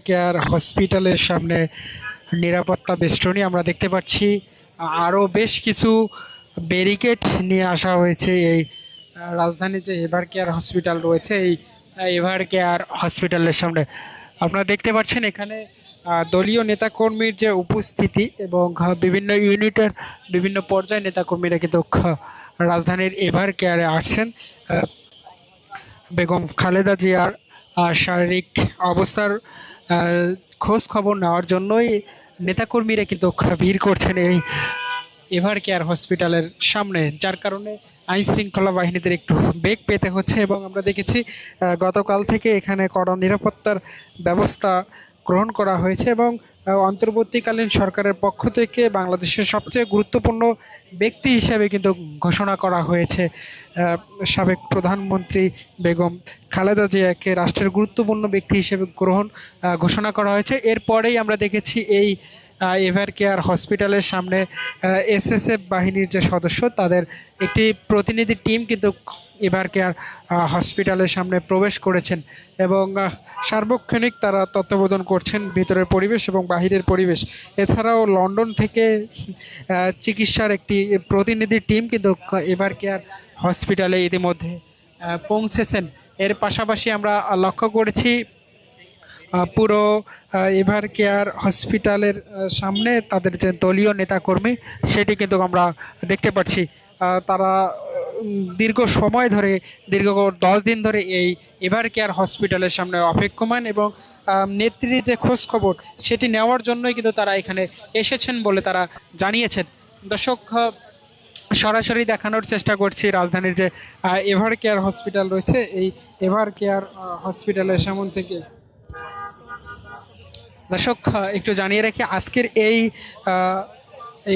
Care হসপিটালের সামনে নিরাপত্তা বেষ্টনী আমরা দেখতে পাচ্ছি। আরও বেশ কিছু ব্যারিকেড নিয়ে আসা হয়েছে এই রাজধানীর যে এভার কেয়ার হসপিটাল রয়েছে এই এভার কেয়ার হসপিটালের সামনে। আপনারা দেখতে পাচ্ছেন এখানে দলীয় নেতাকর্মীর যে উপস্থিতি এবং বিভিন্ন ইউনিটের বিভিন্ন পর্যায়ে নেতাকর্মীরা কিন্তু রাজধানীর এভার কেয়ারে আসছেন বেগম খালেদা জিয়ার শারীরিক অবস্থার খোঁজ খবর নেওয়ার জন্যই নেতাকর্মীরা কিন্তু ভিড় করছেন এই এভার কেয়ার হসপিটালের সামনে, যার কারণে আইন শৃঙ্খলা বাহিনীদের একটু বেগ পেতে হচ্ছে। এবং আমরা দেখেছি গতকাল থেকে এখানে কড়া নিরাপত্তার ব্যবস্থা গ্রহণ করা হয়েছে এবং অন্তর্বর্তীকালীন সরকারের পক্ষ থেকে বাংলাদেশের সবচেয়ে গুরুত্বপূর্ণ ব্যক্তি হিসেবে কিন্তু ঘোষণা করা হয়েছে সাবেক প্রধানমন্ত্রী বেগম খালেদা জিয়াকে রাষ্ট্রের গুরুত্বপূর্ণ ব্যক্তি হিসেবে ঘোষণা করা হয়েছে। এরপরেই আমরা দেখেছি এই এভার কেয়ার হসপিটালের সামনে এসএসএফ বাহিনীর যে সদস্য তাদের একটি প্রতিনিধি টিম কিন্তু এভার কেয়ার হসপিটালের সামনে প্রবেশ করেছেন এবং সার্বক্ষণিক তারা তত্ত্বাবধান করছেন ভিতরের পরিবেশ এবং বাহিরের পরিবেশ। এছাড়াও লন্ডন থেকে চিকিৎসার একটি প্রতিনিধি টিম কিন্তু এভার কেয়ার হসপিটালে ইতিমধ্যে পৌঁছেছেন। এর পাশাপাশি আমরা লক্ষ্য করেছি পুরো এভার কেয়ার হসপিটালের সামনে তাদের যে দলীয় নেতাকর্মী সেটি কিন্তু আমরা দেখতে পাচ্ছি। তারা দীর্ঘ সময় ধরে দীর্ঘ 10 দিন ধরে এই এভার কেয়ার হসপিটালের সামনে অপেক্ষমান এবং নেত্রীর যে খোঁজ খবর সেটি নেওয়ার জন্যই কিন্তু তারা এখানে এসেছেন বলে তারা জানিয়েছেন। দর্শক, সরাসরি দেখানোর চেষ্টা করছি রাজধানীর যে এভার কেয়ার হসপিটাল রয়েছে এই এভার কেয়ার হসপিটালের সামনে থেকে। দর্শক, একটু জানিয়ে রাখি আজকের এই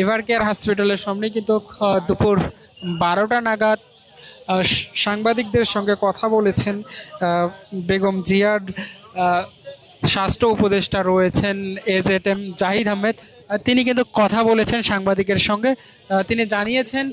এভার কেয়ার হসপিটালের সামনে কিন্তু দুপুর 12টা নাগাদ সাংবাদিকদের সঙ্গে কথা বলেছেন বেগম জিয়ার স্বাস্থ্য উপদেষ্টা রয়েছেন এজেএম জাহিদ আহমেদ। তিনি কিন্তু কথা বলেছেন সাংবাদিকের সঙ্গে। তিনি জানিয়েছেন